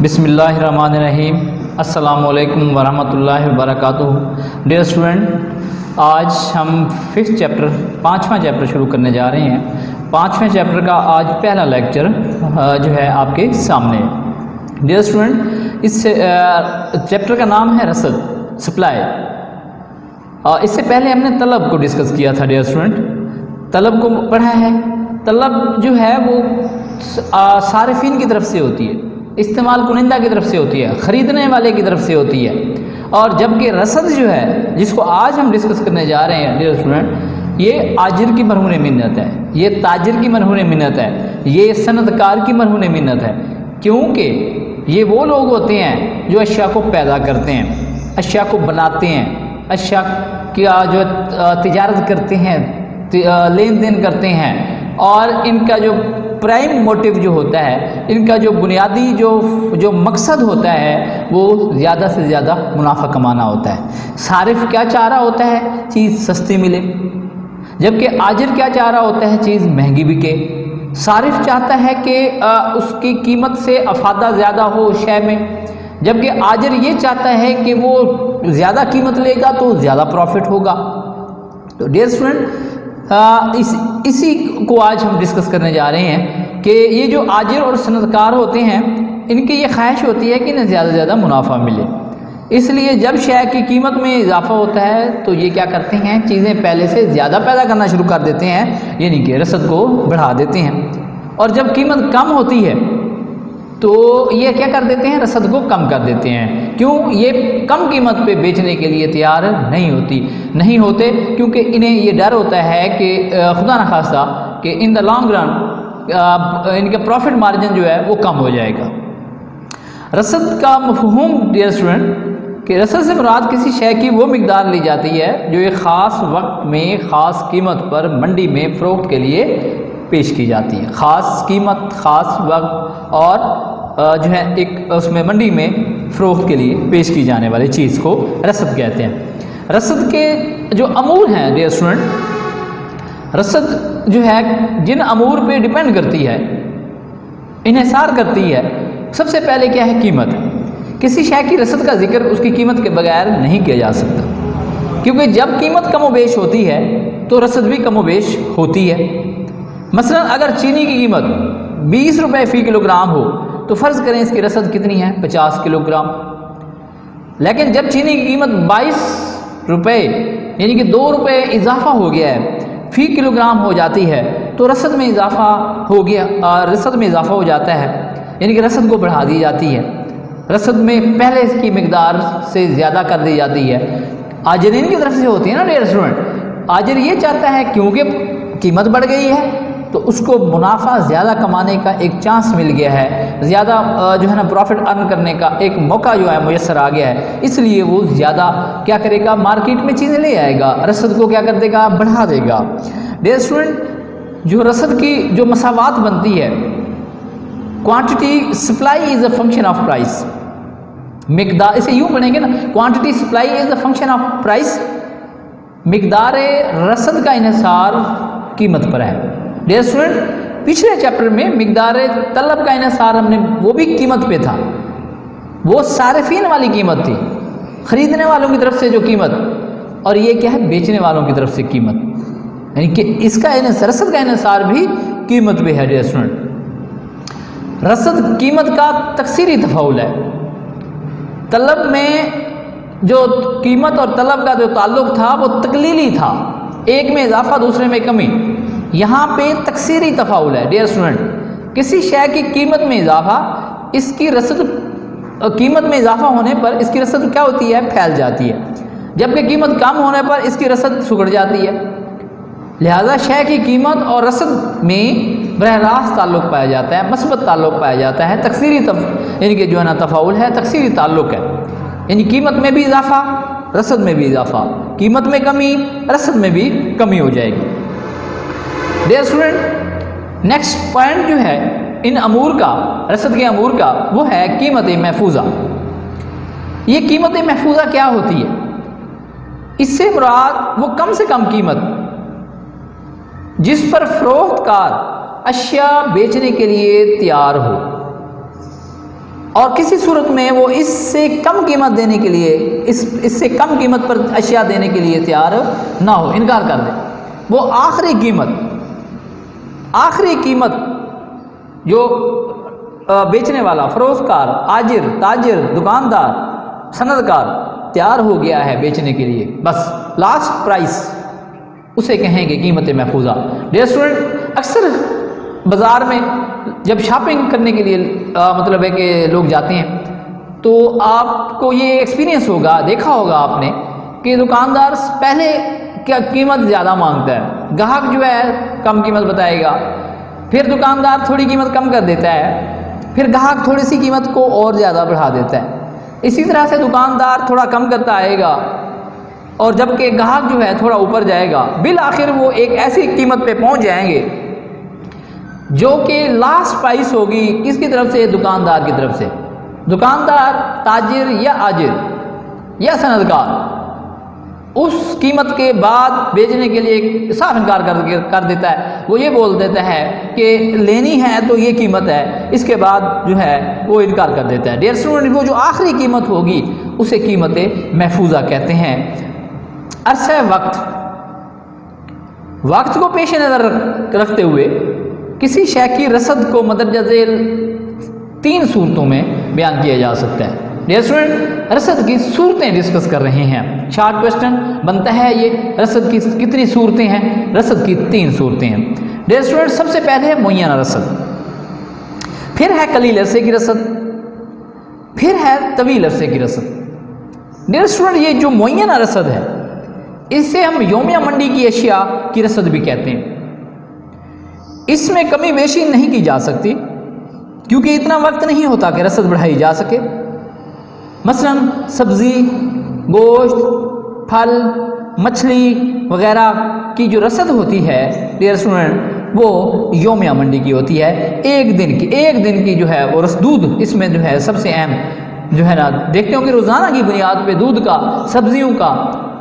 बिस्मिल्लाहिर्रहमानिर्रहीम। अस्सलामुअलैकुम वरहमतुल्लाहि वबरकातुहू। डियर स्टूडेंट, आज हम 5th चैप्टर 5वां चैप्टर शुरू करने जा रहे हैं। 5वें चैप्टर का आज पहला लेक्चर जो है आपके सामने है। डियर स्टूडेंट, इस चैप्टर का नाम है रसद, सप्लाई। इससे पहले हमने तलब को डिस्कस किया था। डियर स्टूडेंट, तलब को पढ़ा है। तलब जो है वो सारिफिन की तरफ से होती है, इस्तेमाल कुनिंदा की तरफ से होती है, ख़रीदने वाले की तरफ से होती है। और जबकि रसद जो है, जिसको आज हम डिस्कस करने जा रहे हैं डियर स्टूडेंट, ये आजिर की मरहून मिन्नत है, ये ताजिर की मरहून मिन्नत है, ये सनतकार की मरहून मिन्नत है। क्योंकि ये वो लोग होते हैं जो अशिया को पैदा करते हैं, अशिया को बनाते हैं, अशिया का जो तिजारत करते हैं, लेन देन करते हैं, और इनका जो प्राइम मोटिव जो होता है, इनका जो बुनियादी जो मकसद होता है वो ज़्यादा से ज़्यादा मुनाफा कमाना होता है। सारिफ क्या चाह रहा होता है? चीज़ सस्ती मिले। जबकि आजिर क्या चाह रहा होता है? चीज़ महंगी बिके। सारिफ चाहता है कि उसकी कीमत से अफादा ज़्यादा हो शय में, जबकि आजिर ये चाहता है कि वो ज़्यादा कीमत लेगा तो ज़्यादा प्रॉफिट होगा। तो डियर स्टूडेंट, इसी को आज हम डिस्कस करने जा रहे हैं कि ये जो आजिर और सनतकार होते हैं, इनकी ये ख्वाहिश होती है कि इन्हें ज़्यादा से ज़्यादा मुनाफा मिले। इसलिए जब शय की कीमत में इजाफा होता है तो ये क्या करते हैं, चीज़ें पहले से ज़्यादा पैदा करना शुरू कर देते हैं, यानी कि रसद को बढ़ा देते हैं। और जब कीमत कम होती है तो ये क्या कर देते हैं, रसद को कम कर देते हैं। क्यों? ये कम कीमत पे बेचने के लिए तैयार नहीं होते, क्योंकि इन्हें ये डर होता है कि खुदा न खास्ता कि इन द लॉन्ग रन इनका प्रॉफिट मार्जिन जो है वो कम हो जाएगा। रसद का मफहूम डियर स्टूडेंट, कि रसद से मुराद किसी शय की वो मिकदार ली जाती है जो एक ख़ास वक्त में ख़ास कीमत पर मंडी में फ़रोख्त के लिए पेश की जाती है। ख़ास कीमत, ख़ास वक्त और जो है एक उसमें मंडी में फ़रोख्त के लिए पेश की जाने वाली चीज़ को रसद कहते हैं। रसद के जो अमूर हैं डियर स्टूडेंट, रसद जो है जिन अमूर पे डिपेंड करती है, इन्हिसार करती है। सबसे पहले क्या है? कीमत। किसी शय की रसद का जिक्र उसकी कीमत के बगैर नहीं किया जा सकता, क्योंकि जब कीमत कमोबेश होती है तो रसद भी कमोबेश होती है। मसलन अगर चीनी की कीमत 20 रुपये फ़ी किलोग्राम हो तो फ़र्ज़ करें इसकी रसद कितनी है? 50 किलोग्राम। लेकिन जब चीनी की कीमत 22 रुपये यानी कि 2 रुपये इजाफा हो गया है, फ़ी किलोग्राम हो जाती है, तो रसद में इजाफा हो गया, रसद में इजाफा हो जाता है, यानी कि रसद को बढ़ा दी जाती है। रसद में पहले इसकी मिकदार से ज़्यादा कर दी जाती है। आजिरीन की तरफ से होती है ना डियर स्टूडेंट। आजिर ये चाहता है क्योंकि कीमत बढ़ गई है तो उसको मुनाफा ज़्यादा कमाने का एक चांस मिल गया है, ज़्यादा जो है ना प्रॉफिट अर्न करने का एक मौका जो है मुयस्सर आ गया है, इसलिए वो ज़्यादा क्या करेगा, मार्केट में चीज़ें ले आएगा, रसद को क्या कर देगा, बढ़ा देगा। डियर स्टूडेंट, जो रसद की जो मसावात बनती है, quantity supply is a function of price. मिकदार, इसे यूँ पढ़ेंगे ना, quantity supply is a function of price. मिकदार रसद का इन्हिसार कीमत पर है। डियर स्टूडेंट, पिछले चैप्टर में मिकदार तलब का इन्हिसार हमने वो भी कीमत पे था, वो सारिफीन वाली कीमत थी, ख़रीदने वालों की तरफ से जो कीमत, और ये क्या है, बेचने वालों की तरफ से कीमत, यानी कि इसका रसद का इन्हिसार भी कीमत पे है। डियर स्टूडेंट, रसद कीमत का तकसीरी तफाउल है। तलब में जो कीमत और तलब का जो ताल्लुक़ था वो तकलीली था, एक में इजाफा दूसरे में कमी। यहाँ पे तकसीरी तफाउल है। डियर स्टूडेंट, किसी शय की कीमत में इजाफा, इसकी रसद कीमत में इजाफा होने पर इसकी रसद क्या होती है, फैल जाती है, जबकि कीमत कम होने पर इसकी रसद सुगड़ जाती है। लिहाजा शय की कीमत और रसद में बरह रास्त ताल्लुक़ पाया जाता है, मस्बत ताल्लुक़ पाया जाता है। तकसीरी यानी कि जो है ना तफाउल है, तकसीरी ताल्लुक़ है, यानी कीमत में भी इजाफा, रसद में भी इजाफा, कीमत में कमी, रसद में भी कमी हो जाएगी। डियर स्टूडेंट, नेक्स्ट पॉइंट जो है इन अमूर का, रसद के अमूर का, वो है कीमत महफूजा। ये कीमत महफूजा क्या होती है? इससे मुराद वो कम से कम कीमत जिस पर फ़रोख्तकार अशिया बेचने के लिए तैयार हो और किसी सूरत में वो इससे कम कीमत देने के लिए, इससे कम कीमत पर अशिया देने के लिए तैयार ना हो, इनकार कर दे। वो आखिरी कीमत जो बेचने वाला, फरोख्तकार, आजिर, ताजिर, दुकानदार, सनदकार तैयार हो गया है बेचने के लिए, बस लास्ट प्राइस उसे कहेंगे कीमत महफूजा। डियर स्टूडेंट, अक्सर बाज़ार में जब शॉपिंग करने के लिए मतलब है कि लोग जाते हैं तो आपको ये एक्सपीरियंस होगा, देखा होगा आपने कि दुकानदार पहले क्या कीमत ज़्यादा मांगता है, ग्राहक जो है कम कीमत बताएगा, फिर दुकानदार थोड़ी कीमत कम कर देता है, फिर ग्राहक थोड़ी सी कीमत को और ज़्यादा बढ़ा देता है। इसी तरह से दुकानदार थोड़ा कम करता आएगा और जबकि ग्राहक जो है थोड़ा ऊपर जाएगा, बिल आखिर वो एक ऐसी कीमत पे पहुंच जाएंगे जो कि लास्ट प्राइस होगी किसकी तरफ से, दुकानदार की तरफ से। दुकानदार, ताजिर या आजिर या सनदकार उस कीमत के बाद बेचने के लिए साफ इनकार कर देता है। वो ये बोल देता है कि लेनी है तो ये कीमत है, इसके बाद जो है वो इनकार कर देता है। डियर स्टूडेंट, वो जो आखिरी कीमत होगी उसे कीमत महफूजा कहते हैं। अरसा वक्त को पेश नज़र रखते हुए किसी शय की रसद को मदरजा झेल 3 सूरतों में बयान किया जा सकता है। डियर स्टूडेंट, रसद की सूरतें डिस्कस कर रहे हैं। शॉर्ट क्वेश्चन बनता है ये, रसद की कितनी सूरतें हैं? रसद की 3 सूरतें हैं। डियर स्टूडेंट, सबसे पहले है मुय्यना रसद, फिर है कलील अरसे की रसद, फिर है तवील अरसे की रसद। डियर स्टूडेंट, ये जो मुय्यना रसद है इससे हम योमिया मंडी की अशिया की रसद भी कहते हैं। इसमें कमी बेशी नहीं की जा सकती क्योंकि इतना वक्त नहीं होता कि रसद बढ़ाई जा सके। मसलन सब्ज़ी, गोश्त, फल, मछली वगैरह की जो रसद होती है डियर स्टूडेंट, वो योमिया मंडी की होती है। एक दिन की जो है वो दूध इसमें जो है सबसे अहम जो है ना, देखते हो कि रोज़ाना की बुनियाद पे दूध का, सब्जियों का,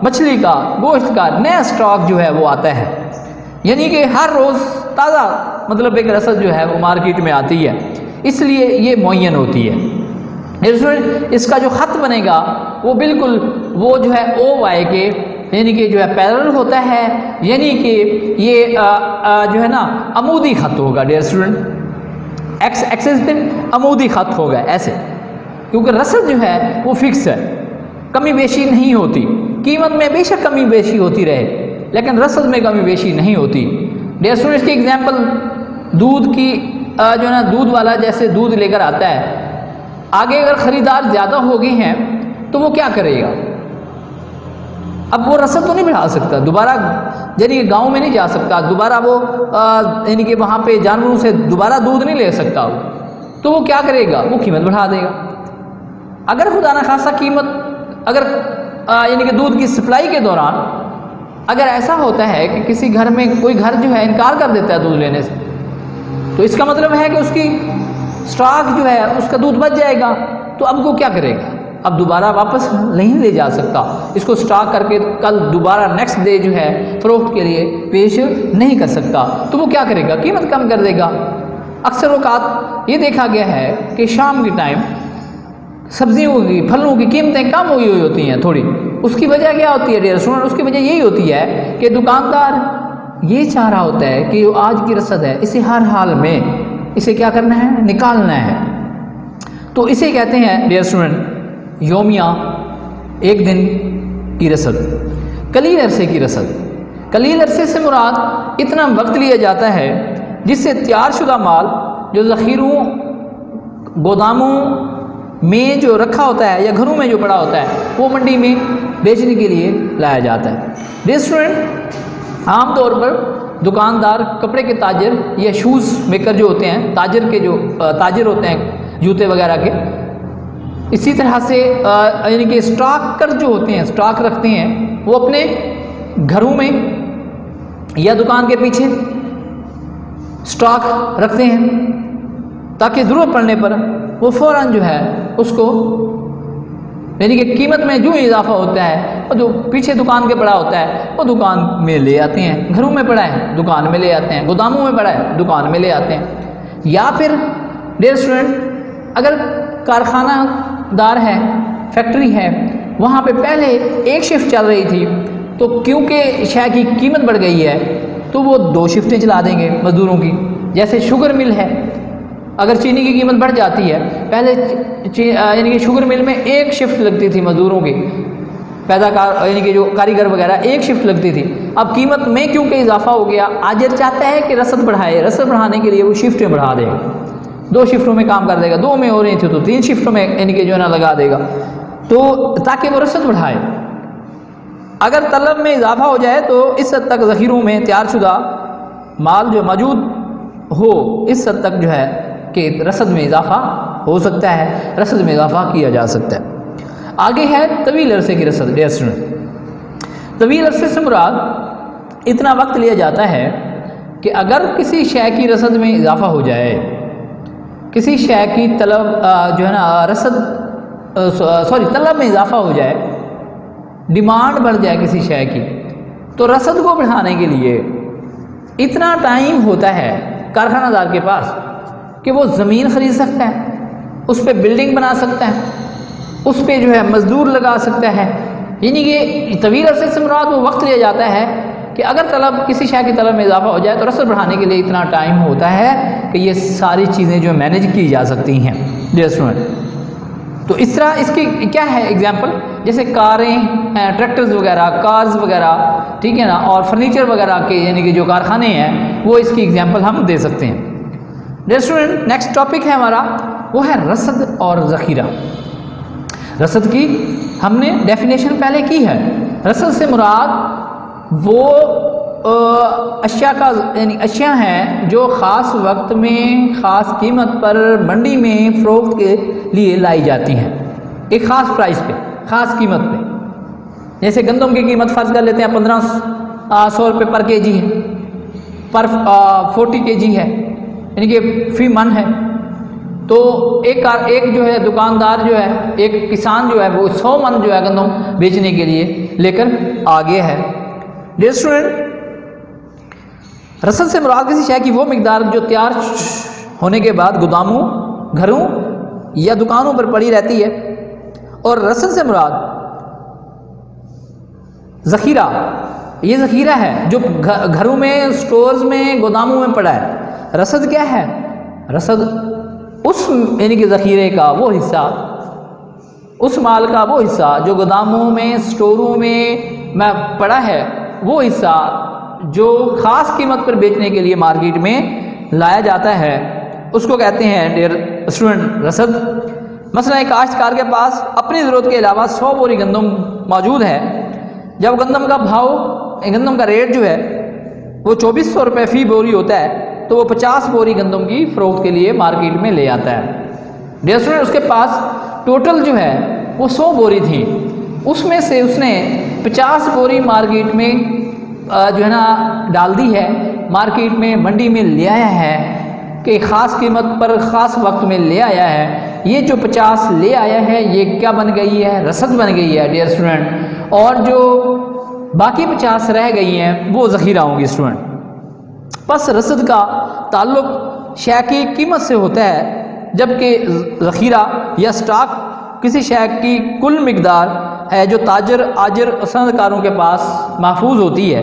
मछली का, गोश्त का नया स्टॉक जो है वो आता है, यानी कि हर रोज़ ताज़ा मतलब एक रसद जो है वो मार्केट में आती है, इसलिए ये मुअय्यन होती है। इसका जो ख़त बनेगा वो बिल्कुल वो जो है OY के यानी कि जो है पैरेलल होता है, यानी कि ये जो है ना अमूदी ख़त होगा। डियर स्टूडेंट, एक्स एक्सिस पे अमूदी ख़त होगा ऐसे, क्योंकि रसद जो है वो फिक्स है, कमी बेशी नहीं होती। कीमत में बेशक कमी बेशी होती रहे लेकिन रसद में कमी बेशी नहीं होती। डियर स्टूडेंट्स, की एग्जांपल दूध की जो है ना, दूध वाला जैसे दूध लेकर आता है, आगे अगर ख़रीदार ज़्यादा हो गए हैं तो वो क्या करेगा? अब वो रसद तो नहीं बढ़ा सकता, दोबारा यानी कि गाँव में नहीं जा सकता, दोबारा वो यानी कि वहाँ पे जानवरों से दोबारा दूध नहीं ले सकता, तो वो क्या करेगा? वो कीमत बढ़ा देगा। अगर खुदा न खासा कीमत अगर यानी कि दूध की सप्लाई के दौरान अगर ऐसा होता है कि किसी घर में कोई घर जो है इनकार कर देता है दूध लेने से, तो इसका मतलब है कि उसकी स्टॉक जो है उसका दूध बच जाएगा, तो अब वो क्या करेगा? अब दोबारा वापस नहीं ले जा सकता, इसको स्टॉक करके कल दोबारा नेक्स्ट डे जो है फरोख्त के लिए पेश नहीं कर सकता, तो वो क्या करेगा? कीमत कम कर देगा। अक्सर औक़ात ये देखा गया है कि शाम के टाइम सब्जियों की, फलों की कीमतें कम हुई होती हैं थोड़ी। उसकी वजह क्या होती है डियर स्टूडेंट? उसकी वजह यही होती है कि दुकानदार ये चाह रहा होता है कि आज की रसद है, इसे हर हाल में इसे क्या करना है? निकालना है। तो इसे कहते हैं डियर स्टूडेंट योमिया, एक दिन की रसद। कलील अरसे की रसद, कलील अरसे से मुराद इतना वक्त लिया जाता है जिससे तैयारशुदा माल जो ज़ख़ीरों, गोदामों में जो रखा होता है या घरों में जो पड़ा होता है वो मंडी में बेचने के लिए लाया जाता है। डियर स्टूडेंट, आमतौर पर दुकानदार, कपड़े के ताजर या शूज़ मेकर जो होते हैं, ताजर होते हैं जूते वगैरह के, इसी तरह से यानी कि स्टॉकर जो होते हैं, स्टॉक रखते हैं, वो अपने घरों में या दुकान के पीछे स्टॉक रखते हैं ताकि ज़रूरत पड़ने पर वो फ़ौरन जो है उसको यानी कि कीमत में जो इजाफा होता है और जो पीछे दुकान के पड़ा होता है वो दुकान में ले आते हैं, घरों में पड़ा है दुकान में ले आते हैं, गोदामों में पड़ा है दुकान में ले आते हैं। या फिर डियर स्टूडेंट, अगर कारखानादार है, फैक्ट्री है, वहाँ पे पहले एक शिफ्ट चल रही थी, तो क्योंकि शय की कीमत बढ़ गई है तो वो 2 शिफ्टें चला देंगे मज़दूरों की। जैसे शुगर मिल है, अगर चीनी की कीमत बढ़ जाती है, पहले यानी कि शुगर मिल में 1 शिफ्ट लगती थी मज़दूरों की, पैदाकार यानी कि जो कारीगर वगैरह 1 शिफ्ट लगती थी। अब कीमत में क्योंकि इजाफा हो गया, आजिर चाहता है कि रसद बढ़ाए, रसद बढ़ाने के लिए वो शिफ्टें बढ़ा देगा, 2 शिफ्टों में काम कर देगा, 2 में हो रही थी तो 3 शिफ्टों में यानी कि जो है ना लगा देगा, तो ताकि वो रसद बढ़ाए। अगर तलब में इजाफा हो जाए तो इस हद तक ज़ख़ीरों में तैयारशुदा माल जो मौजूद हो, इस हद तक जो है कि रसद में इजाफा हो सकता है, रसद में इजाफा किया जा सकता है। आगे है तवील अरसे की रसद। डियर स्टूडेंट, तवील अरसे से मुराद इतना वक्त लिया जाता है कि अगर किसी शय की रसद में इजाफा हो जाए, किसी शय की तलब जो है ना तलब में इजाफा हो जाए, डिमांड बढ़ जाए किसी शय की, तो रसद को बढ़ाने के लिए इतना टाइम होता है कारखानादार के पास कि वो ज़मीन ख़रीद सकता है, उस पर बिल्डिंग बना सकता है, उस पर जो है मज़दूर लगा सकता है। यानी कि तवील अरसे से मुराद वो वक्त लिया जाता है कि अगर तलब किसी शय की तलब में इजाफा हो जाए तो रसद बढ़ाने के लिए इतना टाइम होता है कि ये सारी चीज़ें जो मैनेज की जा सकती हैं। डियर स्टूडेंट, तो इस तरह इसकी क्या है एग्जाम्पल, जैसे कारें, ट्रैक्टर्स वगैरह, कार्स वगैरह, ठीक है ना, और फर्नीचर वगैरह के यानी कि जो कारखाने हैं वो इसकी एग्जाम्पल हम दे सकते हैं। डियर स्टूडेंट, नेक्स्ट टॉपिक है हमारा, वो है रसद और ज़ख़ीरा। रसद की हमने डेफिनेशन पहले की है। रसद से मुराद वो अशिया का यानी अशिया हैं जो ख़ास वक्त में ख़ास कीमत पर मंडी में फ़रोख्त के लिए लाई जाती हैं, एक ख़ास प्राइस पे, ख़ास कीमत पे। जैसे गंदम की कीमत फ़र्ज़ कर लेते हैं 1500 रुपये पर केजी है, पर 40 केजी है, यानी कि फ़ी मन है। तो एक जो है दुकानदार जो है, एक किसान जो है वो 100 मन जो है गंदम बेचने के लिए लेकर आ गया है। डियर स्टूडेंट, रसद से मुराद किसी शय की वो मिकदार जो तैयार होने के बाद गोदामों, घरों या दुकानों पर पड़ी रहती है, और रसद से मुराद ज़ख़ीरा, ये ज़ख़ीरा है जो घरों में, स्टोर्स में, गोदामों में पड़ा है। रसद क्या है? रसद उस यानी कि ज़ख़ीरे का वो हिस्सा, उस माल का वो हिस्सा जो गोदामों में, स्टोरों में पड़ा है, वो हिस्सा जो ख़ास कीमत पर बेचने के लिए मार्केट में लाया जाता है, उसको कहते हैं डियर स्टूडेंट रसद। मसला एक काश्तकार के पास अपनी ज़रूरत के अलावा 100 बोरी गंदम मौजूद है। जब गंदम का भाव, गंदम का रेट जो है वो 2400 रुपये फ़ी बोरी होता है, तो वो 50 बोरी गंदम की फ़रोख्त के लिए मार्केट में ले आता है। डियर स्टूडेंट, उसके पास टोटल जो है वो 100 बोरी थी, उसमें से उसने 50 बोरी मार्केट में जो है ना डाल दी है, मार्केट में, मंडी में ले आया है कि ख़ास कीमत पर ख़ास वक्त में ले आया है। ये जो 50 ले आया है ये क्या बन गई है? रसद बन गई है डियर स्टूडेंट। और जो बाकी 50 रह गई हैं वो ज़ख़ीरा होंगी स्टूडेंट। बस रसद का ताल्लुक़ शय की कीमत से होता है, जबकि ज़ख़ीरा या स्टॉक किसी शय की कुल मिकदार है जो ताजर, आजर और सनदकारों के पास महफूज होती है।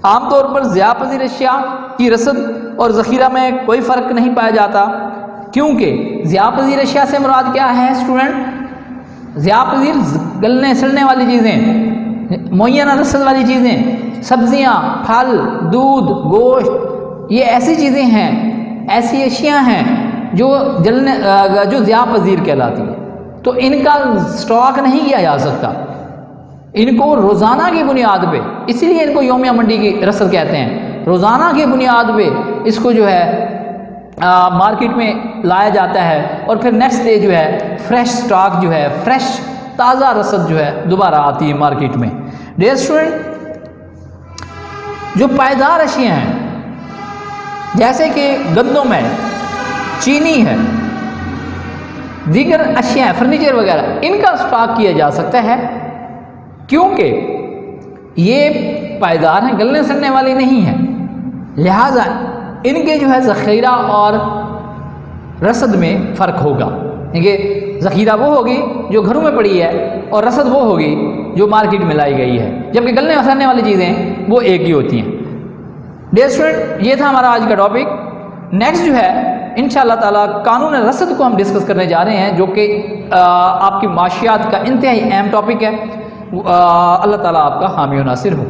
आमतौर पर ज़िया पज़ीर अशिया की रसद और ज़ख़ीरा में कोई फ़र्क नहीं पाया जाता, क्योंकि ज़िया पज़ीर अशिया से मुराद क्या है स्टूडेंट? ज़िया पज़ीर गलने सड़ने वाली चीज़ें, मुअय्यना रसद वाली चीज़ें, सब्ज़ियाँ, फल, दूध, गोश्त, ये ऐसी चीज़ें हैं, ऐसी अशिया हैं जो जलने, जो ज़िया पज़ीर कहलाती है। तो इनका स्टॉक नहीं किया जा सकता, इनको रोज़ाना की बुनियाद पे, इसीलिए इनको यौमिया मंडी की रसद कहते हैं। रोज़ाना की बुनियाद पे इसको जो है मार्केट में लाया जाता है, और फिर नेक्स्ट डे जो है फ्रेश स्टॉक जो है, फ्रेश ताज़ा रसद जो है दोबारा आती है मार्केट में। डियर स्टूडेंट, जो पायदार अशिया हैं जैसे कि गंदम है, चीनी है, दीगर अशिया, फर्नीचर वगैरह, इनका स्टॉक किया जा सकता है, क्योंकि ये पायदार हैं, गलने सड़ने वाली नहीं है। लिहाजा इनके जो है ज़ख़ीरा और रसद में फ़र्क होगा, देखिए ज़ख़ीरा वो होगी जो घरों में पड़ी है और रसद वो होगी जो मार्केट में लाई गई है, जबकि गलने वसाने वाली चीज़ें वो एक ही होती हैं। डियर स्टूडेंट, ये था हमारा आज का टॉपिक। नेक्स्ट जो है इंशाअल्लाह ताला कानून रसद को हम डिस्कस करने जा रहे हैं, जो कि आपकी माशियात का इंतहाई अहम टॉपिक है। अल्लाह ताला आपका हामी और नासिर हो।